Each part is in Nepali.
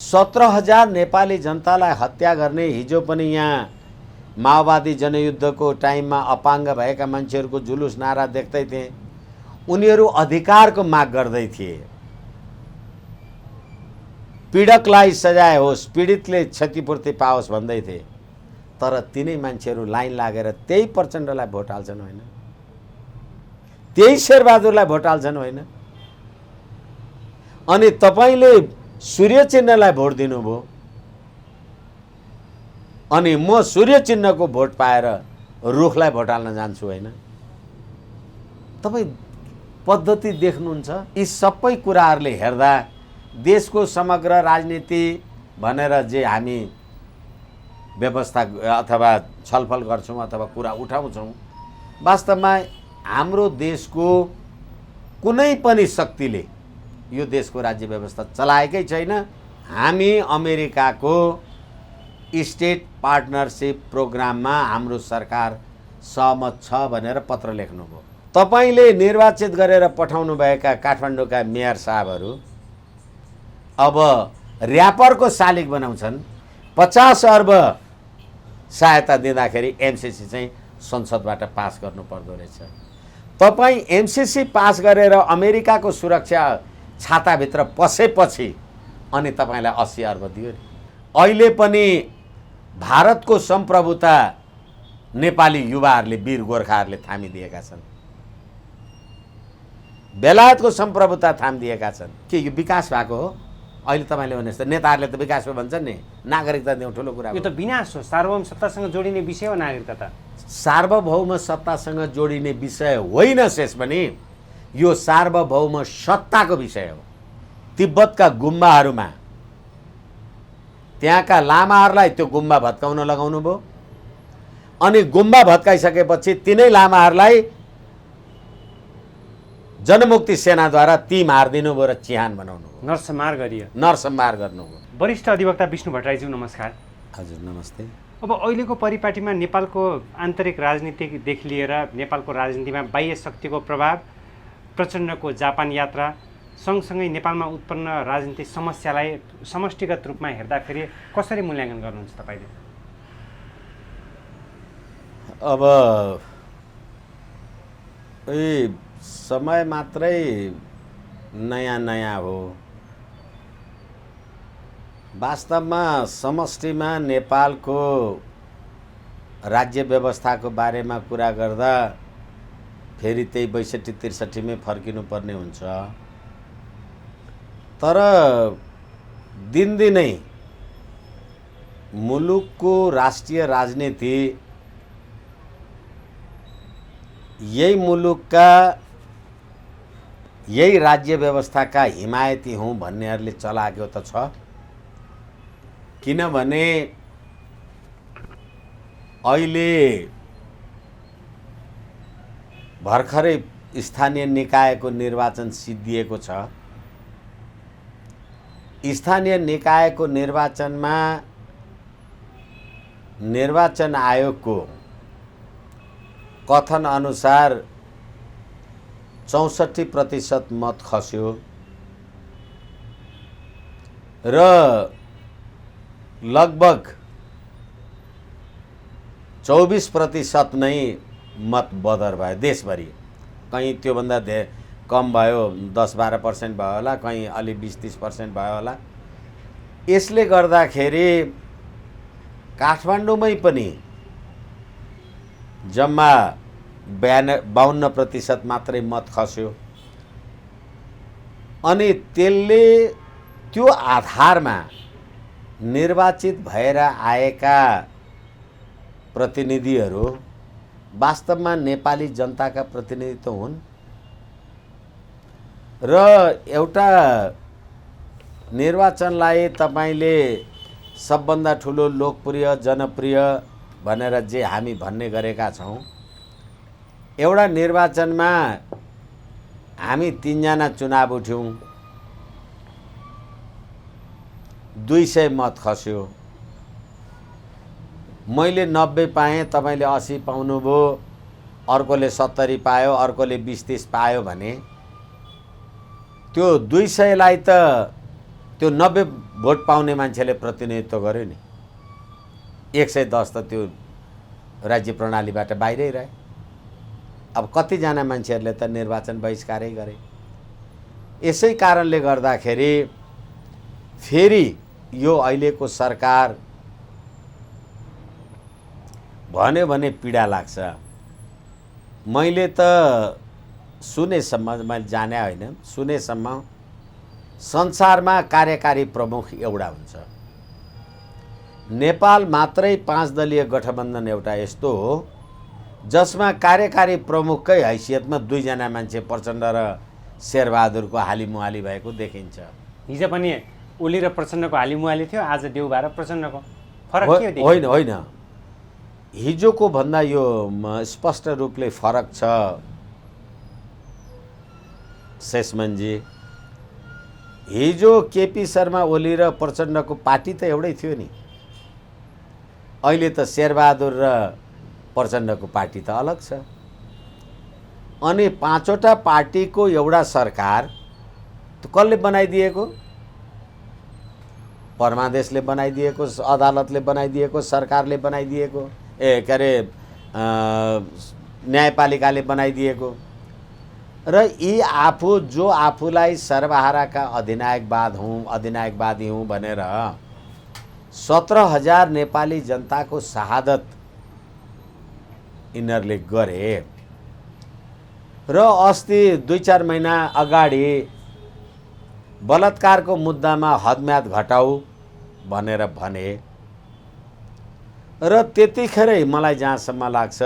17,000 नेपाली जनतालाई हत्या गर्ने हिजो पनि यहाँ माओवादी जनयुद्धको टाइममा अपाङ्ग भएका मान्छेहरूको जुलुस नारा देख्दै थिए। उनीहरू अधिकारको माग गर्दै थिए। पीडकलाई सजाय होस्, पीडितले क्षतिपूर्ति पाओस् भन्दै थिए। तर तिनै मान्छेहरू लाइन लागेर त्यही प्रचण्डलाई भोट हाल्छन् होइन, त्यही शेरबहादुरलाई भोट हाल्छन् होइन। अनि तपाईले सूर्य चिन्हलाई भोट दिनुभयो, अनि म सूर्य चिन्हको भोट पाएर रुखलाई भोट हाल्न जान्छु होइन। तपाई पद्धति देख्नुहुन्छ। यी सबै कुराहरूले हेर्दा देशको समग्र राजनीति भनेर जे हामी व्यवस्था अथवा छलफल गर्छौं अथवा कुरा उठाउँछौं, वास्तवमा हाम्रो देशको कुनै पनि शक्तिले यो देशको राज्य व्यवस्था चलाएकै छैन। हामी अमेरिकाको स्टेट पार्टनरशिप प्रोग्राममा हाम्रो सरकार सहमत छ भनेर पत्र लेख्नुभयो। तपाईले निर्वाचित गरेर पठाउनु भएका काठमाडौँका मेयर साहबहरू अब र्यापरको शालिग बनाउँछन्। 50 अर्ब सहायता दिँदाखेरि एमसीसी चाहिँ संसदबाट पास गर्नु पर्दो रहेछ। तपाई एमसीसी पास गरेर अमेरिकाको सुरक्षा छाताभित्र पसेपछि अनि तपाईलाई 80 अर्ब दियो। अहिले पनि भारतको सम्प्रभुता नेपाली युवाहरूले, वीर गोर्खाहरूले थामिदिएका छन्। बेलायतको सम्प्रभुता थामिदिएका छन्। के यो विकास भएको हो? अहिले तपाईले भने जस्तो नेताहरूले त विकास हो भन्छन् नि, नागरिकता देऊ ठुलो कुरा हो। यो त विनाश हो। सार्वभौम सत्तासँग जोडिने विषय हो नागरिकता त। सार्वभौम सत्तासँग जोडिने विषय होइन शेष पनि, यो सार्वभौम सत्ताको विषय हो। तिब्बतका गुम्बाहरूमा त्यहाँका लामाहरूलाई त्यो गुम्बा भत्काउन लगाउनु भयो, अनि गुम्बा भत्काइसकेपछि तिनै लामाहरूलाई जनमुक्ति सेनाद्वारा ती मारिदिनु भयो र चिहान बनाउनु भयो, नरसंहार गरियो। नरसंहार गर्नुभयो। वरिष्ठ अधिवक्ता विष्णु भट्टराईज्यू नमस्कार। हजुर नमस्ते। अब अहिलेको परिपाटीमा नेपालको आन्तरिक राजनीतिदेखि लिएर नेपालको राजनीतिमा बाह्य शक्तिको प्रभाव, प्रचण्डको जापान यात्रा सँगसँगै नेपालमा उत्पन्न राजनीतिक समस्यालाई समष्टिगत रूपमा हेर्दाखेरि कसरी मूल्याङ्कन गर्नुहुन्छ तपाईले? अब समय मात्रै नयाँ हो। वास्तवमा समष्टिमा नेपालको राज्य व्यवस्थाको बारेमा कुरा गर्दा फेरि त्यही 62-63 मै फर्किनु पर्ने हुन्छ। तर दिनदिनै मुलुकको राष्ट्रिय राजनीति यही मुलुकका, यही राज्य व्यवस्थाका हिमायती हुँ भन्नेहरूले चलाएको त छ। किनभने अहिले भर्खरै स्थानीय निकायको निर्वाचन सिद्धिएको छ। स्थानीय निकायको निर्वाचनमा निर्वाचन आयोगको कथन अनुसार 64% मत खस्यो र लगभग 24% नै मत बदर भयो देशभरि। कहीँ त्योभन्दा कम भयो, 10-12% भयो होला, कहीँ अलि 20-30% भयो होला। यसले गर्दाखेरि काठमाडौँमै पनि जम्मा 52% मात्रै मत खस्यो। अनि त्यसले त्यो आधारमा निर्वाचित भएर आएका प्रतिनिधिहरू वास्तवमा नेपाली जनताका प्रतिनिधि त हुन् र एउटा निर्वाचनलाई तपाईले सबभन्दा ठुलो लोकप्रिय जनप्रिय भनेर जे हामी भन्ने गरेका छौं, एउटा निर्वाचनमा हामी 3 जना चुनाव उठ्यौं, 200 मत खस्यो। मैले 90 पाएँ, तपाईले 80 पाउनुभयो, अर्कोले 70 पायो, अर्कोले 20-30 पायो भने त्यो 200 लाई त त्यो 90 भोट पाउने मान्छेले प्रतिनिधित्व गर्यो नि, 110 त त्यो राज्य प्रणालीबाट बाहिरै रहे। अब कतिजना मान्छेहरूले त निर्वाचन बहिष्कारै गरे। यसै कारणले गर्दाखेरि फेरि यो अहिलेको सरकार भन्यो भने पीडा लाग्छ। मैले त सुनेसम्म, मैले जाने होइन, सुनेसम्म संसारमा कार्यकारी प्रमुख एउटा हुन्छ। नेपाल मात्रै 5 दलीय गठबन्धन एउटा यस्तो हो जसमा कार्यकारी प्रमुखकै हैसियतमा 2 जना मान्छे प्रचण्ड र शेरबहादुरको हालिमुहाली भएको देखिन्छ। हिजो पनि ओली र प्रचण्डको हालिमुहाली थियो, आज देउबा र प्रचण्डको फरक के हो? होइन होइन, हिजोको भन्दा यो स्पष्ट रूपले फरक छ शेषमनजी। हिजो केपी शर्मा ओली र प्रचण्डको पार्टी त एउटै थियो नि, अहिले त शेरबहादुर र प्रचण्डको पार्टी त अलग छ। अनि 5वटा पार्टीको एउटा सरकार कसले बनाइदिएको? परमादेशले बनाइदिएको, अदालतले बनाइदिएको, सरकारले बनाइदिएको, के अरे न्यायपालिकाले बनाइदिएको। र यी जो आफूलाई सर्वहाराका अधिनायकवादी हुँ भनेर 17,000 नेपाली जनताको शहादत यिनीहरूले गरे र अस्ति 2-4 महिना अगाडि बलात्कारको मुद्दामा हदम्याद घटाऊ भनेर भने र त्यतिखेरै मलाई जहाँसम्म लाग्छ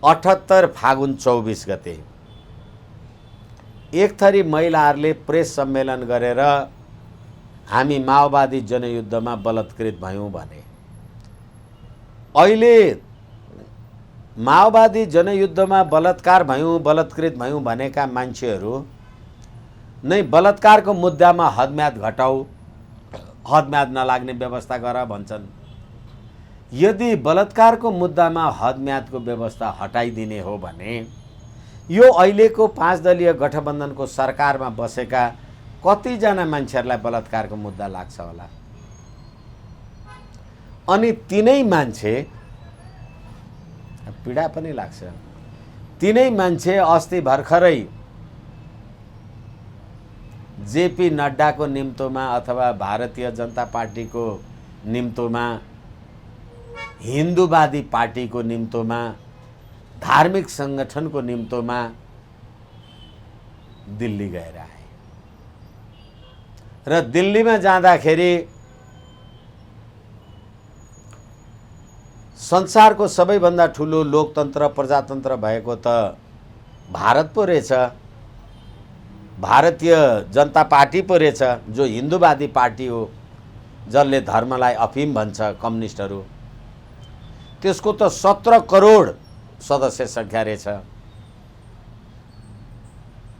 78 फागुन 24 गते एक थरी महिलाहरूले प्रेस सम्मेलन गरेर हामी माओवादी जनयुद्धमा बलात्कृत भयौँ भने। अहिले माओवादी जनयुद्धमा बलात्कृत भयौँ भनेका मान्छेहरू नै बलात्कारको मुद्दामा हदम्याद घटाऊ, हदम्याद नलाग्ने व्यवस्था गर भन्छन्। यदि बलात्कारको मुद्दामा हदम्यादको व्यवस्था हटाइदिने हो भने यो अहिलेको 5 दलीय गठबन्धनको सरकारमा बसेका कतिजना मान्छेहरूलाई बलात्कारको मुद्दा लाग्छ होला? अनि तिनै मान्छे, पीडा पनि लाग्छ, तिनै मान्छे अस्ति भर्खरै जेपी नड्डाको निम्तोमा अथवा भारतीय जनता पार्टीको निम्तोमा, हिन्दूवादी पार्टीको निम्तोमा, धार्मिक संगठनको निम्तोमा दिल्ली गएर आए र दिल्लीमा जाँदाखेरि संसारको सबैभन्दा ठुलो लोकतन्त्र प्रजातन्त्र भएको त भारत पो रहेछ, भारतीय जनता पार्टी पो रहेछ, जो हिन्दूवादी पार्टी हो, जसले धर्मलाई अफिम भन्छ कम्युनिस्टहरू। त्यसको त 17 करोड सदस्य संख्या रहेछ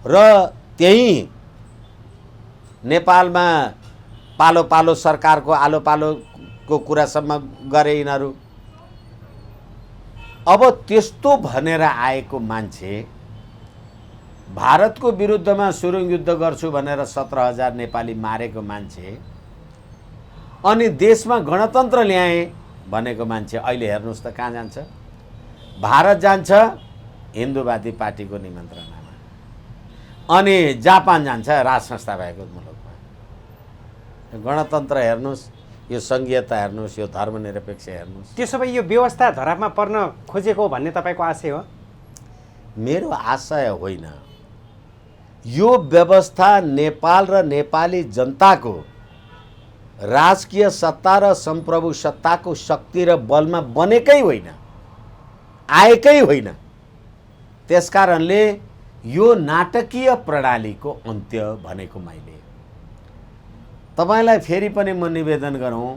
र त्यही नेपालमा पालो पालो सरकारको आलो पालोको कुरासम्म गरे यिनीहरू। अब त्यस्तो भनेर आएको मान्छे भारतको विरुद्धमा सुरुङ युद्ध गर्छु भनेर 17,000 नेपाली मारेको मान्छे अनि देशमा गणतन्त्र ल्याए भनेको मान्छे अहिले हेर्नुहोस् त कहाँ जान्छ? भारत जान्छ हिन्दूवादी पार्टीको निमन्त्रणामा, अनि जापान जान्छ राज संस्था भएको मुलुकमा। गणतन्त्र हेर्नुहोस्, यो संघीयता हेर्नुहोस्, यो धर्मनिरपेक्ष हेर्नुहोस्। त्यसो भए यो व्यवस्था धरापमा पर्न खोजेको भन्ने तपाईँको आशय हो? मेरो आशय होइन। यो व्यवस्था नेपाल र नेपाली जनताको राजकीय सत्ता र संप्रभु सत्ताको शक्ति र बलमा बनेकै होइन, आएकै होइन। त्यसकारणले यो नाटकीय प्रणालीको अन्त्य भनेको मैले तपाईलाई फेरि पनि म निवेदन गरौँ,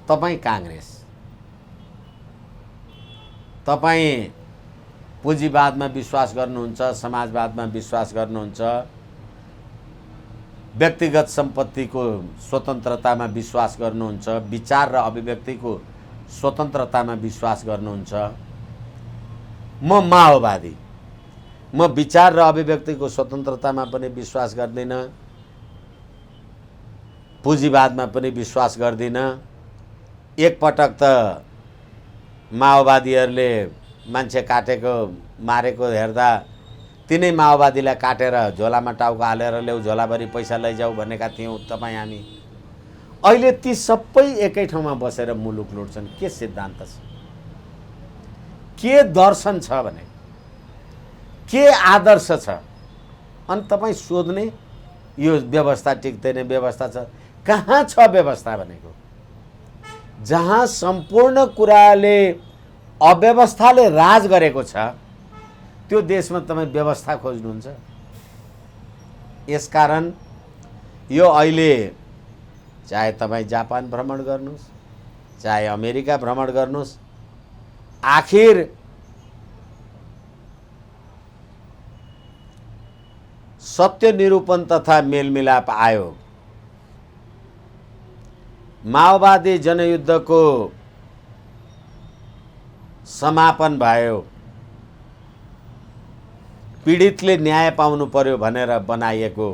तपाईँ कांग्रेस, तपाईँ पुँजीवादमा विश्वास गर्नुहुन्छ, समाजवादमा विश्वास गर्नुहुन्छ, व्यक्तिगत सम्पत्तिको स्वतन्त्रतामा विश्वास गर्नुहुन्छ, विचार र अभिव्यक्तिको स्वतन्त्रतामा विश्वास गर्नुहुन्छ। म माओवादी, म विचार र अभिव्यक्तिको स्वतन्त्रतामा पनि विश्वास गर्दिनँ, पुँजीवादमा पनि विश्वास गर्दिनँ। एकपटक त माओवादीहरूले मान्छे काटेको मारेको हेर्दा तिनै माओवादीलाई काटेर झोलामा टाउको हालेर ल्याऊ, झोलाभरि पैसा लैजाऊ भनेका थियौँ तपाईँ हामी। अहिले ती सबै एकै ठाउँमा बसेर मुलुक लुट्छन्। के सिद्धान्त छ, के दर्शन छ भने, के आदर्श छ? अनि तपाईँ सोध्ने यो व्यवस्था टिक्दैन, व्यवस्था छ। कहाँ छ व्यवस्था भनेको? जहाँ सम्पूर्ण कुराले अव्यवस्थाले राज गरेको छ त्यो देशमा तपाईँ व्यवस्था खोज्नुहुन्छ। यसकारण यो अहिले चाहे तपाईँ जापान भ्रमण गर्नुहोस्, चाहे अमेरिका भ्रमण गर्नुहोस्, आखिर सत्य निरूपण तथा मेलमिलाप आयोग, माओवादी जनयुद्धको समापन भयो, पीडितले न्याय पाउनु पर्यो भनेर बनाइएको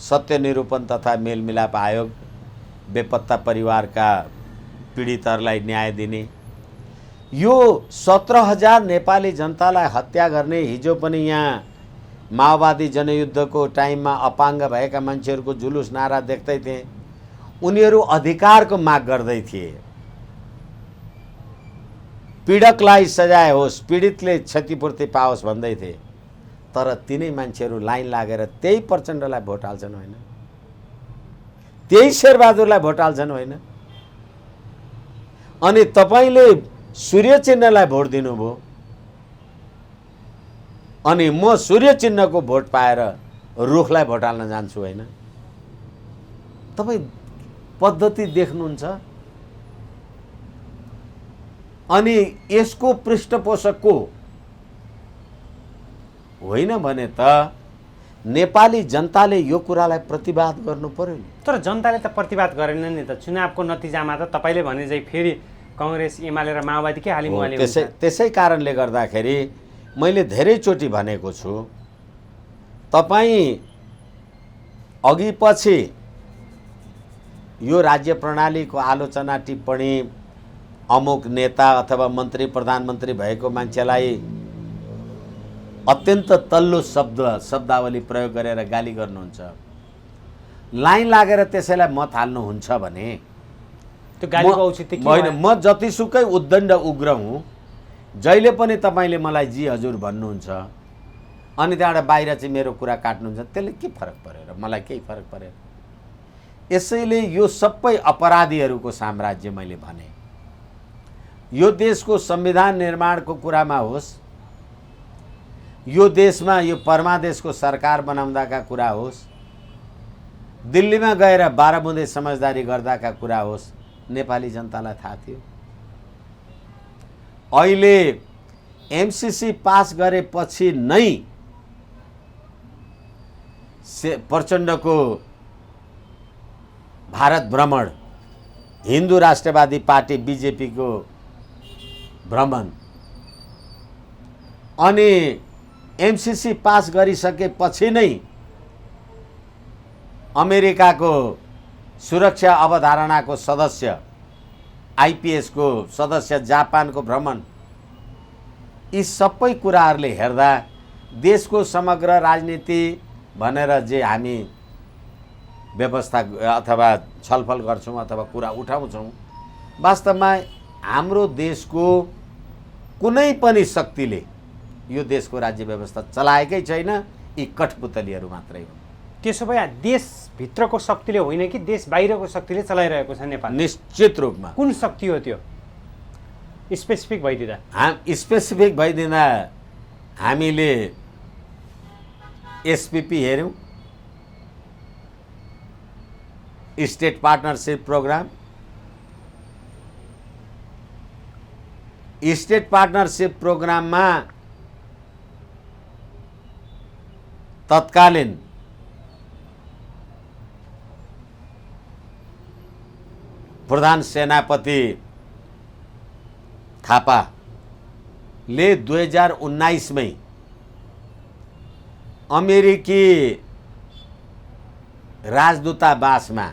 सत्य निरूपण तथा मेलमिलाप आयोग, बेपत्ता परिवारका पीडितहरूलाई न्याय दिने, यो 17,000 नेपाली जनतालाई हत्या गर्ने, हिजो पनि यहाँ माओवादी जनयुद्धको टाइममा अपाङ्ग भएका मान्छेहरूको जुलुस नारा देख्दै थिए। उनीहरू अधिकारको माग गर्दै थिए, पीडकलाई सजाय होस्, पीडितले क्षतिपूर्ति पाओस् भन्दै थिए। तर तिनै मान्छेहरू लाइन लागेर त्यही प्रचण्डलाई भोट हाल्छन् होइन, त्यही शेरबहादुरलाई भोट हाल्छन् होइन। अनि तपाईँले सूर्य चिन्हलाई भोट दिनुभयो, अनि म सूर्य चिन्हको भोट पाएर रुखलाई भोट हाल्न जान्छु होइन। तपाईँ पद्धति देख्नुहुन्छ। अनि यसको पृष्ठपोषक को होइन भने त नेपाली जनताले यो कुरालाई प्रतिवाद गर्नु पर्यो नि। तर जनताले त प्रतिवाद गरेन नि त। चुनावको नतिजामा त तपाईँले भने चाहिँ फेरि कांग्रेस एमाले र माओवादीकै हालिमुहाली हुन्छ। त्यसै कारणले गर्दाखेरि मैले धेरैचोटि भनेको छु, तपाईँ अघि पछि यो राज्य प्रणालीको आलोचना टिप्पणी अमुक नेता अथवा मन्त्री प्रधानमन्त्री भएको मान्छेलाई अत्यन्त तल्लो शब्दावली प्रयोग गरेर गाली गर्नुहुन्छ, लाइन लागेर त्यसैलाई मत हाल्नुहुन्छ भने त्यो गालीको औचित्य के होइन। म जतिसुकै उद्दण्ड उग्र हुँ, जहिले पनि तपाईँले मलाई जी हजुर भन्नुहुन्छ अनि त्यहाँबाट बाहिर चाहिँ मेरो कुरा काट्नुहुन्छ, त्यसले के फरक परेर? मलाई केही फरक परेन। यसैले यो सबै अपराधीहरूको साम्राज्य मैले भने, यो देशको संविधान निर्माणको कुरामा होस्, यो देशमा यो परमादेशको सरकार बनाउँदाका कुरा होस्, दिल्लीमा गएर 12 बुँदे समझदारी गर्दाका कुरा होस्, नेपाली जनतालाई थाहा थियो। अहिले एमसीसी पास गरेपछि नै प्रचण्डको भारत भ्रमण, हिन्दू राष्ट्रवादी पार्टी बीजेपी को भ्रमण, अनि एमसीसी पास गरिसकेपछि नै अमेरिकाको सुरक्षा अवधारणाको सदस्य, आईपीएस को सदस्य, जापान को भ्रमण, यी सबै कुराहरूले हेर्दा देशको समग्र राजनीति भनेर जे हामी व्यवस्था अथवा छलफल गर्छौं अथवा कुरा उठाउँछौं, वास्तवमा हाम्रो देशको कुनै पनि शक्तिले यो देशको राज्य व्यवस्था चलाएकै छैन। यी कठपुतलीहरू मात्रै हुन्। त्यसो भए देशभित्रको शक्तिले होइन कि देश बाहिरको शक्तिले चलाइरहेको छ नेपाल? निश्चित रूपमा। कुन शक्ति हो त्यो? स्पेसिफिक भइदिँदा स्पेसिफिक भइदिँदा हामीले एसपीपी हेर्यौं, state partnership program. State partnership प्रोग्राममा तत्कालीन प्रधान सेनापति थापाले 2019 मै अमेरिकी राजदूतावासमा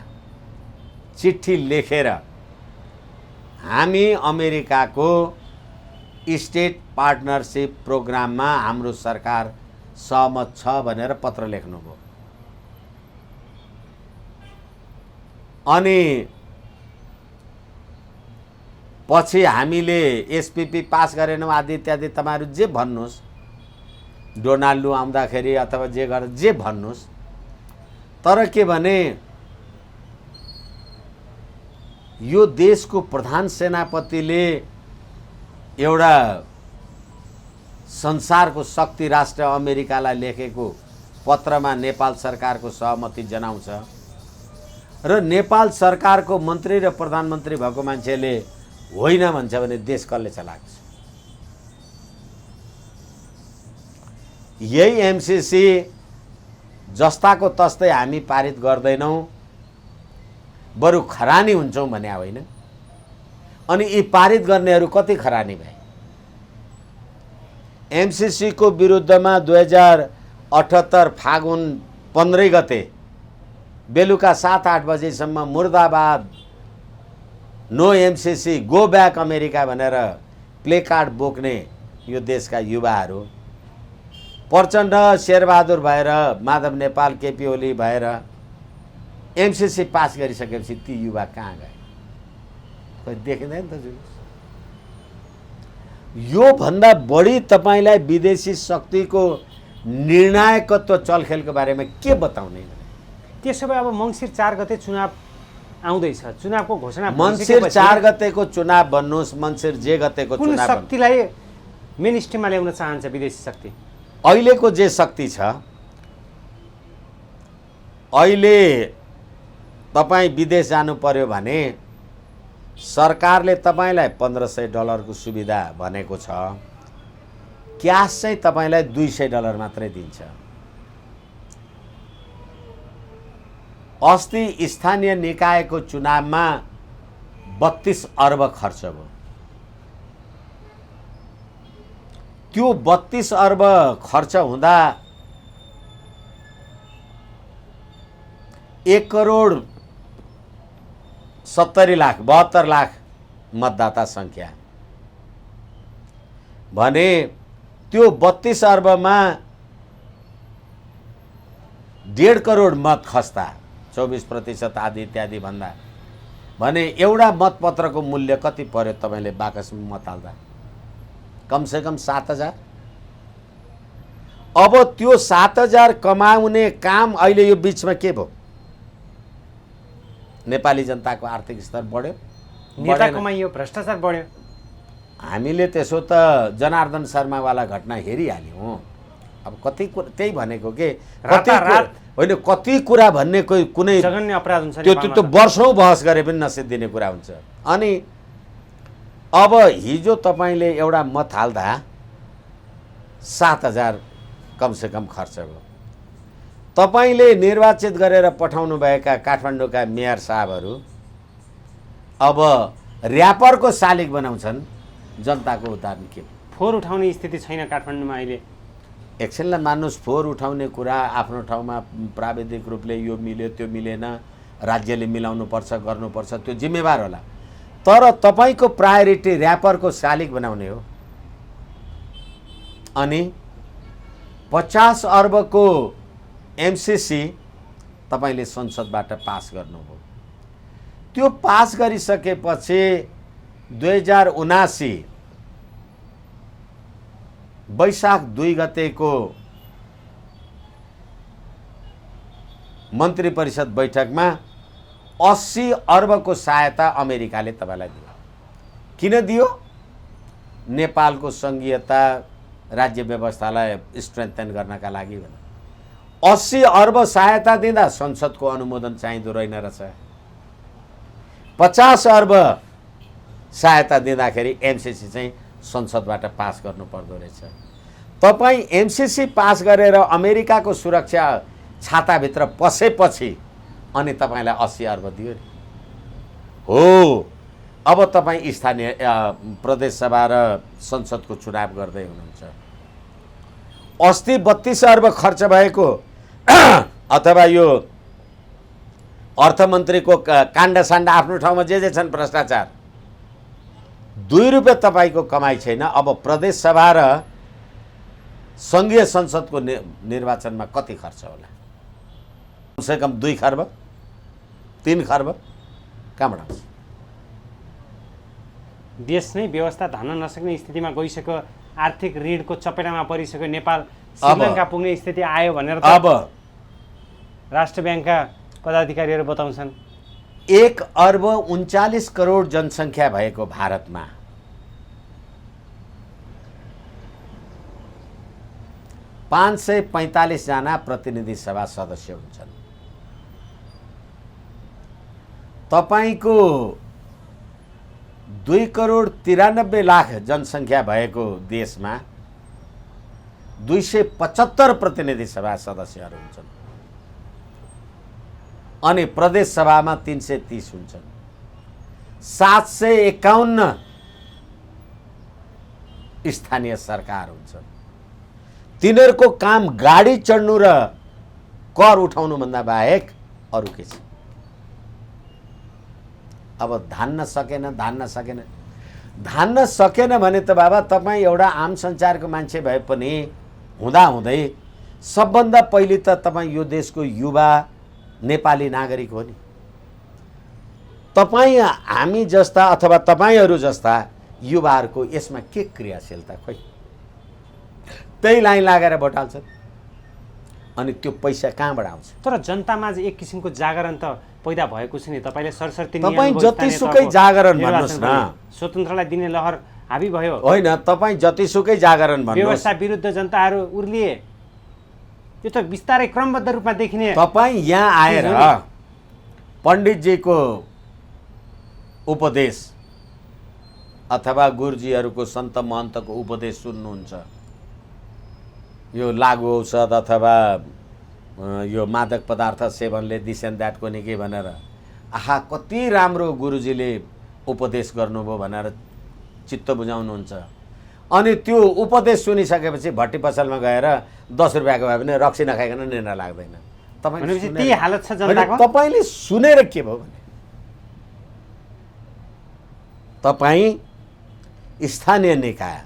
चिठी लेखेर हामी अमेरिकाको स्टेट पार्टनरसिप प्रोग्राममा हाम्रो सरकार सहमत छ भनेर पत्र लेख्नुभयो। अनि पछि हामीले एसपीपी पास गरेनौँ आदि इत्यादि तपाईहरु जे भन्नुस्, डोनाल्ड लु आउँदाखेरि अथवा जे गर्दा जे भन्नुस्, तर के भने यो देशको प्रधान सेनापतिले एउटा संसारको शक्ति राष्ट्र अमेरिकालाई लेखेको पत्रमा नेपाल सरकारको सहमति जनाउँछ र नेपाल सरकारको मन्त्री र प्रधानमन्त्री भएको मान्छेले होइन भन्छ भने देश कसले चलाएको छ? यही एमसीसी जस्ताको तस्तै हामी पारित गर्दैनौँ, बरु खरानी हुन्छौँ भने होइन। अनि यी पारित गर्नेहरू कति खरानी भए? एमसीसी को विरुद्धमा 2078 फागुन 15 गते बेलुका 7-8 बजेसम्म मुर्दाबाद, no MCC, go back America भनेर प्ले कार्ड बोक्ने यो देशका युवाहरू, प्रचण्ड, शेरबहादुर भएर, माधव नेपाल, केपी ओली भएर एमसीसी पास गरिसकेपछि ती युवा कहाँ गए? कोही देखिँदैन त जुलुस। यो भन्दा बढी तपाईलाई विदेशी शक्तिको निर्णायकत्व चलखेलको बारेमा के बताउने? त्यसो भए अब मङ्सिर 4 गते चुनाव आउँदैछ, चुनावको घोषणा मङ्सिर 4 गतेको चुनाव भन्नुस्, मङ्सिर जे गतेको कुन चुनाव, शक्तिलाई मेन स्ट्रिममा ल्याउन चाहन्छ विदेशी शक्ति? अहिलेको जे शक्ति छ, अहिले तपाईँ विदेश जानु पर्यो भने सरकारले तपाईलाई $1500 को सुविधा भनेको छ, क्यास चाहिँ तपाईलाई $200 मात्रै दिन्छ। अस्ति स्थानीय निकायको चुनावमा 32 अर्ब खर्च भयो। त्यो 32 अर्ब खर्च हुँदा 1,70,72,00,000 मतदाता संख्या भने त्यो 32 अर्बमा 1.5 करोड मत खस्ता, 24% आदि इत्यादि भन्दा भने एउटा मतपत्रको मूल्य कति पर्यो? तपाईले बाकसमा मत हाल्दा कमसेकम 7,000। अब त्यो 7,000 कमाउने काम अहिले यो बीचमा के भयो? नेपाली जनताको आर्थिक स्तर बढ्यो, नेता कमाइयो, भ्रष्टाचार बढ्यो। हामीले त्यसो त जनार्दन शर्मावाला घटना हेरिहाल्यौँ। अब कति कुरा त्यही भनेको के, होइन कति कुरा भन्ने कोही कुनै जघन्य अपराध हुन्छ, त्यो वर्षौं बहस गरे पनि नसिद्धिने कुरा हुन्छ। अनि अब हिजो तपाईले एउटा मत हाल्दा 7,000 कमसेकम खर्च भयो। तपाईले निर्वाचित गरेर पठाउनु भएका काठमाडौँका मेयर साहबहरू अब र्यापरको शालिग बनाउँछन्। जनताको उदाहरण के? फोहोर उठाउने स्थिति छैन काठमाडौँमा अहिले। एकछिनलाई मान्नुहोस्, फोहोर उठाउने कुरा आफ्नो ठाउँमा प्राविधिक रूपले यो मिल्यो त्यो मिलेन, राज्यले मिलाउनु पर्छ, गर्नुपर्छ, त्यो जिम्मेवार होला। तर तपाईको प्रायोरिटी र्यापरको शालिग बनाउने हो। अनि 50 अर्बको एमसीसी तपाईले संसदबाट पास गर्नुभयो। त्यो पास गरिसकेपछि 2079 वैशाख 2 गतेको मन्त्री परिषद बैठकमा 80 अर्बको सहायता अमेरिकाले तपाईलाई दियो। किन दियो? नेपालको संघीयता, राज्य व्यवस्थालाई स्ट्रेन्थन गर्नका लागि भने। 80 अर्ब सहायता दिँदा संसदको अनुमोदन चाहिँदो रहेन रहेछ। 50 अर्ब सहायता दिँदाखेरि एमसीसी चाहिँ संसदबाट पास गर्नु पर्दो रहेछ। तपाईँ एमसीसी पास गरेर अमेरिकाको सुरक्षा छाताभित्र पसेपछि अनि तपाईलाई 80 अर्ब दियो नि। हो, अब तपाईँ स्थानीय प्रदेश सभा र संसदको चुनाव गर्दै हुनुहुन्छ। अस्ति 32 अर्ब खर्च भएको अथवा यो अर्थमन्त्रीको काण्डसाण्ड आफ्नो ठाउँमा जे छन् भ्रष्टाचार, 2 रुपियाँ तपाईँको कमाइ छैन। अब प्रदेश सभा र सङ्घीय संसदको निर्वाचनमा कति खर्च होला? कमसे कम 2 खर्ब 3 खर्ब कहाँबाट आउँछ? देश नै व्यवस्था धान्न नसक्ने स्थितिमा गइसक्यो, आर्थिक ऋणको चपेटामा परिसक्यो नेपाल, श्रीलङ्का पुग्ने स्थिति आयो भनेर अब राष्ट्र ब्याङ्कका पदाधिकारीहरू बताउँछन्। 1 अर्ब 39 करोड जनसङ्ख्या भएको भारतमा 545 जना प्रतिनिधि सभा सदस्य हुन्छन्। तपाईको 2 करोड 93 लाख जनसङ्ख्या भएको देशमा 275 प्रतिनिधि सभा सदस्यहरू हुन्छन् अनि प्रदेश सभामा 330 हुन्छन्। 751 स्थानीय सरकार हुन्छन्। तिनीहरूको काम गाडी चढ्नु र कर उठाउनु भन्दा बाहेक अरू के छ? अब धान्न सकेन भने त बाबा तपाईँ एउटा आम संसारको मान्छे भए पनि हुँदाहुँदै सबभन्दा पहिले त तपाईँ यो देशको युवा नेपाली नागरिक हो नि। तपाईँ हामी जस्ता अथवा तपाईँहरू जस्ता युवाहरूको यसमा के क्रियाशीलता? खोइ त्यही लाइन लागेर भोट हाल्छन् अनि त्यो पैसा कहाँबाट आउँछ? तर जनतामा एक किसिमको जागरण त पैदा भएको छ नि। तपाईँले सरसर्ती तपाईँ जतिसुकै जागरण भन्नुहोस् न, स्वतन्त्रलाई दिने लहर हाबी भयो होइन? तपाईँ जतिसुकै जागरण भन्नुहोस्, व्यवस्था विरुद्ध जनताहरू उर्लिए, त्यो त बिस्तारै क्रमबद्ध रूपमा देखिने। तपाईँ यहाँ आएर पण्डितजीको उपदेश अथवा गुरुजीहरूको सन्त महन्तको उपदेश सुन्नुहुन्छ, यो लागु औषध अथवा यो मादक पदार्थ सेवनले दिस एन्ड द्याटको निकै भनेर आहा कति राम्रो गुरुजीले उपदेश गर्नुभयो भनेर चित्त बुझाउनुहुन्छ। अनि त्यो उपदेश सुनिसकेपछि भट्टी पसलमा गएर 10 रुपियाँको भए पनि रक्सी नखाइकन निर्णय लाग्दैन। भनेपछि त्यही हालत छ जनताको। तपाईँले सुनेर के भयो भने तपाईँ स्थानीय निकाय,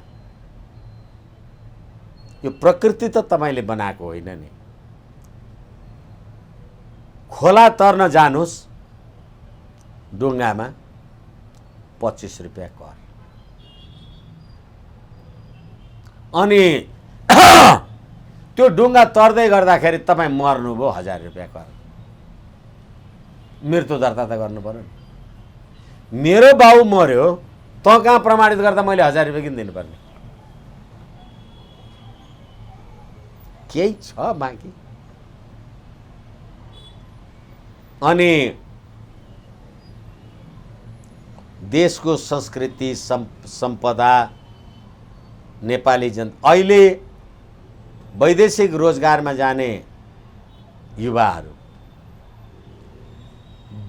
यो प्रकृति त तपाईँले बनाएको होइन नि। खोला तर्न जानुहोस्, डुङ्गामा 25 रुपियाँ कर, अनि त्यो डुङ्गा तर्दै गर्दाखेरि तपाईँ मर्नुभयो 1000 रुपियाँ कर। मृत्यु दर्ता त गर्नु पर्यो नि। मेरो बाउ मर्यो त कहाँ प्रमाणित गर्दा मैले 1000 रुपियाँ किन दिनुपर्ने? केही छ बाँकी? अनि देशको संस्कृति सम्पदा नेपाली अहिले वैदेशिक रोजगारमा जाने युवाहरू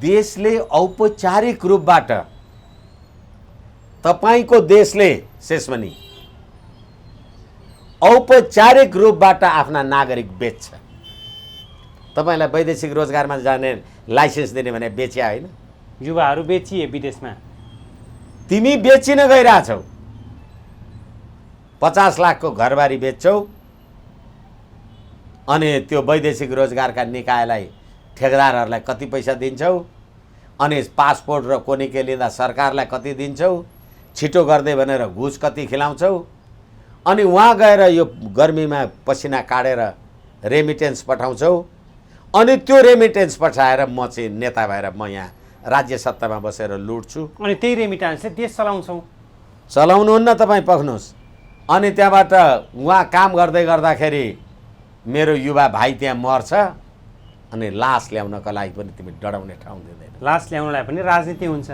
देशले औपचारिक रूपबाट तपाईको देशले शेषमणि औपचारिक रूपबाट आफ्ना नागरिक बेच्छ। तपाईलाई वैदेशिक रोजगारमा जाने लाइसेन्स दिने भने बेचिया होइन? युवाहरू बेचिए विदेशमा। तिमी बेचिन गइरहेछौ, 50 लाखको घरबारी बेच्छौ अनि त्यो वैदेशिक रोजगारका निकायलाई ठेकेदारहरूलाई कति पैसा दिन्छौ, अनि पासपोर्ट र कोनिके लिँदा सरकारलाई कति दिन्छौ, छिटो गर्दै भनेर घुस कति खिलाउँछौ, अनि वहाँ गएर यो गर्मीमा पसिना काटेर रेमिटेन्स पठाउँछौ, अनि त्यो रेमिटेन्स पठाएर म चाहिँ नेता भएर म यहाँ राज्य सत्तामा बसेर लुट्छु, अनि त्यही रेमिटेन्सले देश चलाउँछौ। चलाउनुहुन्न तपाईँ, पख्नुहोस्। अनि त्यहाँबाट उहाँ काम गर्दै गर्दाखेरि मेरो युवा भाइ त्यहाँ मर्छ, अनि लास ल्याउनको लागि पनि तिमी डराउने ठाउँ दिँदैन। लास ल्याउनलाई पनि राजनीति हुन्छ।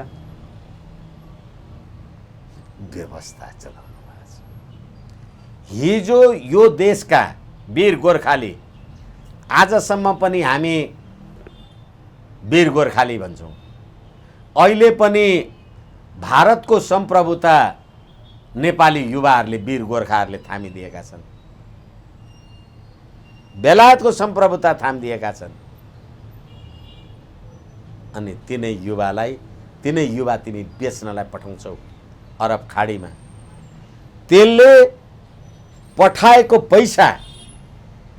व्यवस्था चलाउनु भएको छ। हिजो यो देशका वीर गोर्खाली, आजसम्म पनि हामी वीर गोर्खाली भन्छौँ, अहिले पनि भारतको सम्प्रभुता नेपाली युवाहरूले वीर गोर्खाहरूले थामिदिएका छन्। बेलायतको सम्प्रभुता थामिदिएका छन्। अनि तिनै युवा तिमी बेच्नलाई पठाउँछौ अरब खाडीमा। त्यसले पठाएको पैसा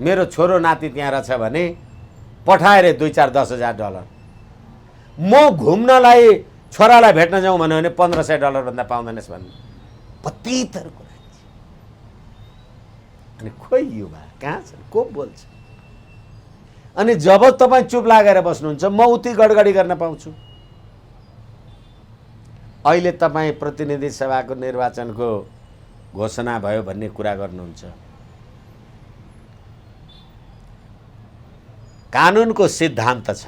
मेरो छोरो नाति त्यहाँ रहेछ भने पठाएर 2-4-10,000 डलर। म घुम्नलाई छोरालाई भेट्न जाउँ भन्यो भने $1,500 भन्दा पाउँदैनस् भन्ने पतितहरूको राज्य। अनि खोइ युवा कहाँ छन्, को बोल्छ? अनि जब तपाईँ चुप लागेर बस्नुहुन्छ म उति गडगडी गर्न पाउँछु। अहिले तपाईँ प्रतिनिधि सभाको निर्वाचनको घोषणा भयो भन्ने कुरा गर्नुहुन्छ। कानुनको सिद्धान्त छ,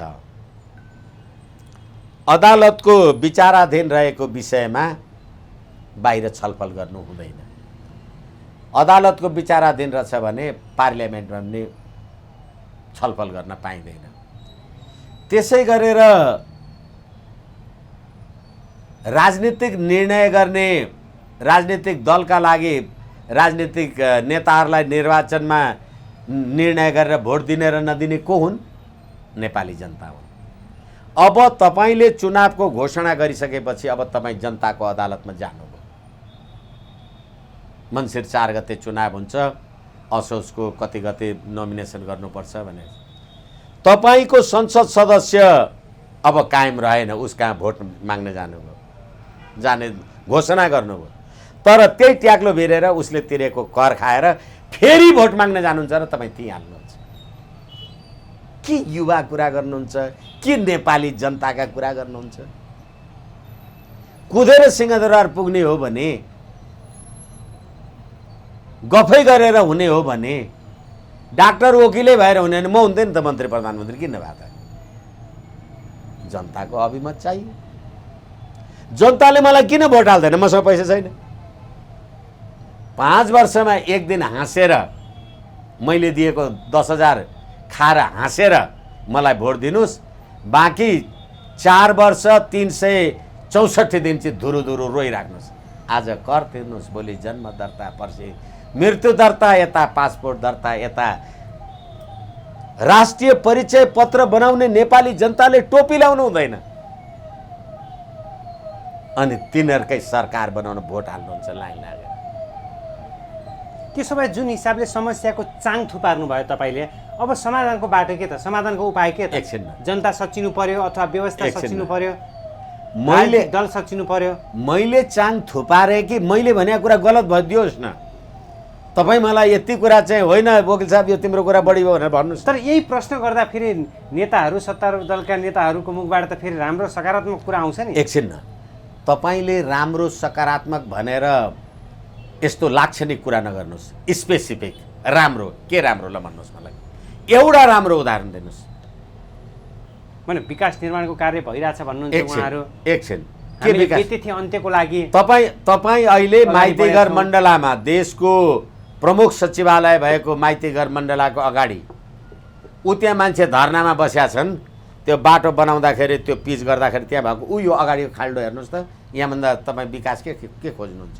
अदालतको विचाराधीन रहेको विषयमा बाहिर छलफल गर्नु हुँदैन। अदालतको विचाराधीन रहेछ भने पार्लियामेन्टमा पनि छलफल गर्न पाइँदैन। त्यसै गरेर राजनीतिक निर्णय गर्ने, राजनीतिक दलका लागि राजनीतिक नेताहरूलाई निर्वाचनमा निर्णय गरेर भोट दिने र नदिने को हुन्? नेपाली जनता हुन्। अब तपाईले चुनावको घोषणा गरिसकेपछि अब तपाईँ जनताको अदालतमा जानुभयो। मङ्सिर 4 गते चुनाव हुन्छ, असोजको कति गते नोमिनेसन गर्नुपर्छ भने तपाईको संसद सदस्य अब कायम रहेन, उसका भोट माग्न जानुभयो, जाने घोषणा गर्नुभयो। तर त्यही ट्याक्लो भिरेर उसले तिरेको कर खाएर फेरि भोट माग्न जानुहुन्छ र तपाईँ त्यही हाल्नुहुन्छ। के युवा कुरा गर्नुहुन्छ, के नेपाली जनताका कुरा गर्नुहुन्छ? कुदेर सिंहदरबार पुग्ने हो भने, गफै गरेर हुने हो भने, डाक्टर वकिलै भएर हुने भने म हुन्थेँ नि त मन्त्री प्रधानमन्त्री, किन भए त? जनताको अभिमत चाहियो। जनताले मलाई किन भोट हाल्दैन? मसँग पैसा छैन। 5 वर्षमा एक दिन हाँसेर मैले दिएको 10,000 खाएर हाँसेर मलाई भोट दिनुस्, बाँकी 4 वर्ष 364 दिन चाहिँ धुरुधुरु रोइराख्नुहोस्। आज कर तिर्नुहोस्, भोलि जन्म दर्ता, पर्सि मृत्यु दर्ता, यता पासपोर्ट दर्ता, यता राष्ट्रिय परिचय पत्र बनाउने नेपाली जनताले टोपी लाउनु हुँदैन। अनि तिनीहरूकै सरकार बनाउन भोट हाल्नुहुन्छ लाइन लागेर। त्यसो भए जुन हिसाबले समस्याको चाङ थुपार्नु भयो तपाईँले, अब समाधानको बाटो के त? समाधानको उपाय के त? एकछिन, जनता सच्चिनु पर्यो अथवा व्यवस्था सच्चिनु पर्यो, मैले दल सच्चिनु पर्यो? मैले चाङ थुपारे कि मैले भनेको कुरा गलत भइदियोस् न? तपाईँ मलाई यति कुरा चाहिँ होइन वकिल साहब यो तिम्रो कुरा बढी भयो भनेर भन्नुहोस्। तर यही प्रश्न गर्दा फेरि नेताहरू, सत्तारूढ दलका नेताहरूको मुखबाट त फेरि राम्रो सकारात्मक कुरा आउँछ नि। एकछिन न, तपाईँले राम्रो सकारात्मक भनेर यस्तो लाक्षणिक कुरा नगर्नुहोस्। स्पेसिफिक राम्रो के राम्रो ल भन्नुहोस् मलाई, एउटा राम्रो उदाहरण दिनुहोस्। भने विकास निर्माणको कार्य भइरहेछ भन्नुहुन्छ उहाँहरू। एकछिन, के विकास? तिथि अन्त्यको लागि तपाईँ अहिले माइतीघर मण्डलामा, देशको प्रमुख सचिवालय भएको माइतीघर मण्डलाको अगाडि ऊ त्यहाँ मान्छे धर्नामा बसेका छन्। त्यो बाटो बनाउँदाखेरि, त्यो पिच गर्दाखेरि त्यहाँ भएको ऊ यो अगाडिको खाल्डो हेर्नुहोस् त। यहाँभन्दा तपाईँ विकास के खोज्नुहुन्छ?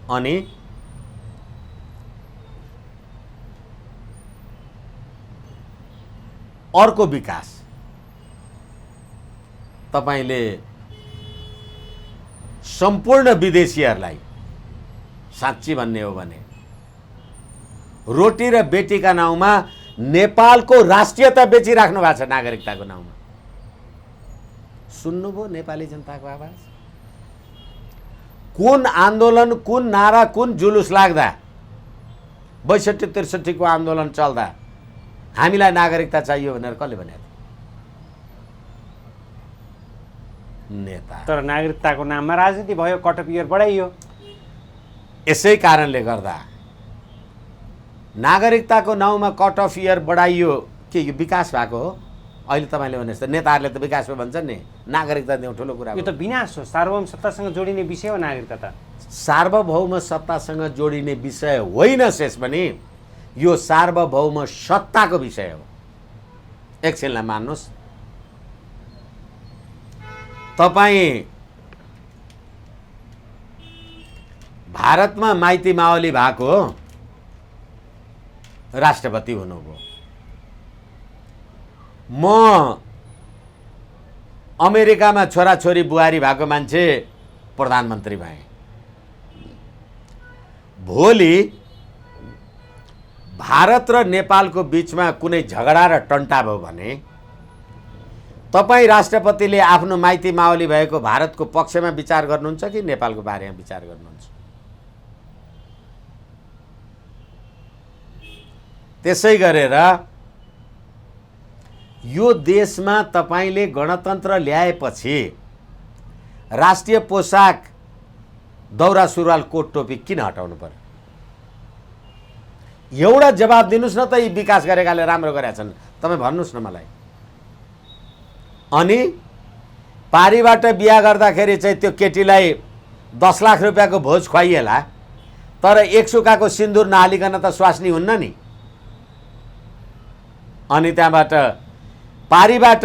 अनि अर्को विकास तपाईले सम्पूर्ण विदेशीहरूलाई साँच्ची भन्ने हो भने रोटी र बेटीका नाउँमा नेपालको राष्ट्रियता बेचिराख्नु भएको छ। नागरिकताको नाउँमा सुन्नुभयो नेपाली जनताको आवाज? कुन आन्दोलन, कुन नारा, कुन जुलुस लाग्दा, 62-63 को आन्दोलन चल्दा हामीलाई नागरिकता चाहियो भनेर कसले भनेको? नेता। तर नागरिकताको नाममा राजनीति भयो, कट अफ इयर बढाइयो। यसै कारणले गर्दा नागरिकताको नाउँमा कट अफ इयर बढाइयो। के यो विकास भएको हो? अहिले तपाईँले भने जस्तो नेताहरूले त विकास हो भन्छन् नि, नागरिकता दिउँ ठुलो कुरा हो। यो त विनाश हो। सार्वभौम सत्तासँग जोडिने विषय हो नागरिकता त। सार्वभौम सत्तासँग जोडिने विषय होइन शेष पनि, यो सार्वभौम सत्ताको विषय हो। एकछिनलाई मान्नुहोस्, तपाईँ भारतमा माइती मावली भएको हो, राष्ट्रपति हुनुभयो। म अमेरिकामा छोराछोरी बुहारी भएको मान्छे प्रधानमन्त्री भएँ। भोलि भारत र नेपालको बीचमा कुनै झगडा र टन्टा भयो भने तपाईँ राष्ट्रपतिले आफ्नो माइती मावली भएको भारतको पक्षमा विचार गर्नुहुन्छ कि नेपालको बारेमा विचार गर्नुहुन्छ? त्यसै गरेर यो देशमा तपाईले गणतन्त्र ल्याएपछि राष्ट्रिय पोशाक दौरा सुरुवाल कोट टोपी किन हटाउनु पर्यो? एउटा जवाब दिनुस् न त। यी विकास गरेकाले राम्रो गरेका छन्, तपाईँ भन्नुस् न मलाई। अनि पारीबाट बिहा गर्दाखेरि चाहिँ त्यो केटीलाई 10 लाख रुपियाँको भोज खुवाइएला, तर एक सुकाको सिन्दुर नहालिकन त स्वास्नी हुन्न नि। अनि त्यहाँबाट पारीबाट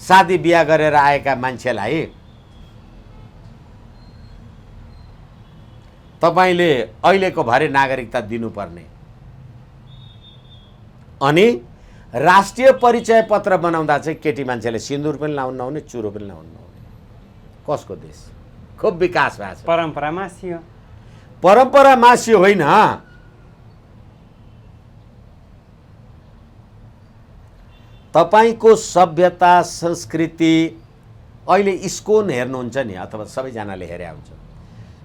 शादी बिहा गरेर आएका मान्छेलाई तपाईले अहिलेको भरे नागरिकता दिनुपर्ने। अनि राष्ट्रिय परिचय पत्र बनाउँदा चाहिँ केटी मान्छेले सिन्दुर पनि लाउन नहुने, चुरो पनि लाउन नहुने। कसको देश? खूब विकास भएको छ। परम्परा मासियो। परम्परा मासियो होइन, तपाईको सभ्यता संस्कृति। अहिले इस्कोन हेर्नुहुन्छ नि, अथवा सबैजनाले हेरे हुन्छ,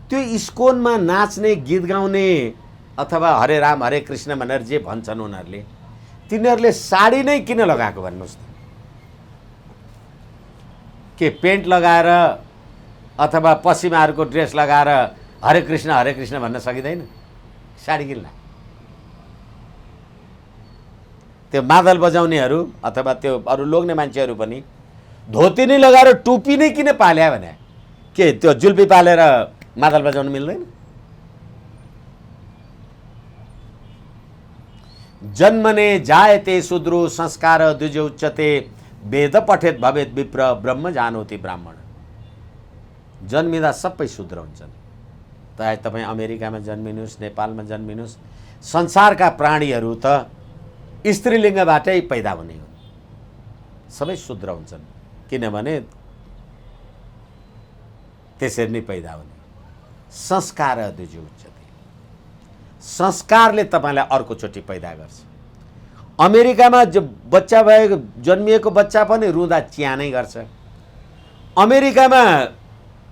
त्यो इस्कोनमा नाच्ने गीत गाउने अथवा हरे राम हरे कृष्ण भनेर जे भन्छन् उनीहरूले, तिनीहरूले साडी नै किन लगाएको भन्नुहोस् त? के पेन्ट लगाएर अथवा पश्चिमाहरूको ड्रेस लगाएर हरे कृष्ण भन्न सकिँदैन? साडी किन लाग्यो? त्यो मादल बजाउनेहरू अथवा त्यो अरू लोग्ने मान्छेहरू पनि धोती नै लगाएर टोपी नै किन पाल्या भने? के त्यो जुल्पी पालेर मादल बजाउन मिल्दैन? जन्मने जायते शूद्रो संस्कार द्विज उच्चते वेद पठेत भवेत विप्र ब्रह्म जानोति ब्राह्मण। जन्मिँदा सबै शूद्र हुन्छन्। तपाईँ अमेरिकामा जन्मिनुहोस्, नेपालमा जन्मिनुहोस्, संसारका प्राणीहरू त स्त्रीलिङ्गबाटै पैदा हुने हुन्, सबै शूद्र हुन्छन्। किनभने त्यसरी नै पैदा हुने। संस्कार द्विज उच्चते, संस्कारले तपाईँलाई अर्कोचोटि पैदा गर्छ। अमेरिकामा जो बच्चा भएको जन्मिएको बच्चा पनि रुँदा च्यानै गर्छ। अमेरिकामा